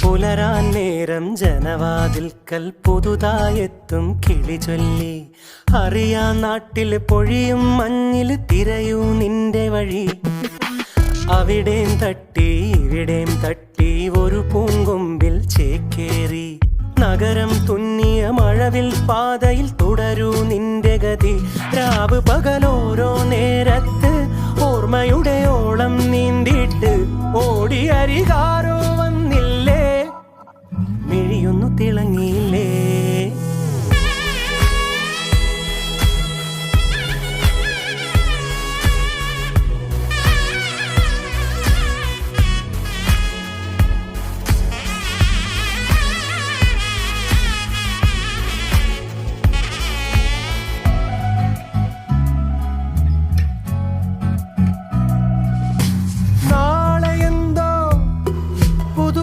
പുലരാൻ നേരം ജനവാതിൽക്കൽ പുതുതായെത്തും കിളി ചൊല്ലി. അറിയാ നാട്ടിൽ പൊഴിയും മഞ്ഞിൽ തിരയൂ നിന്റെ വഴി. അവിടേം തട്ടി ഇവിടേം തട്ടി ഒരു പൂങ്കൊമ്പിൽ ചേക്കേറി. നഗരം തുന്നിയ മഴവിൽ പാതയിൽ തുടരൂ നിന്റെ ഗതി. രാവ് പകലോരോ നേരത്ത് ഓർമ്മയുടെ ഓളം നീന്തിയിട്ട് ഓടിയരികാരോ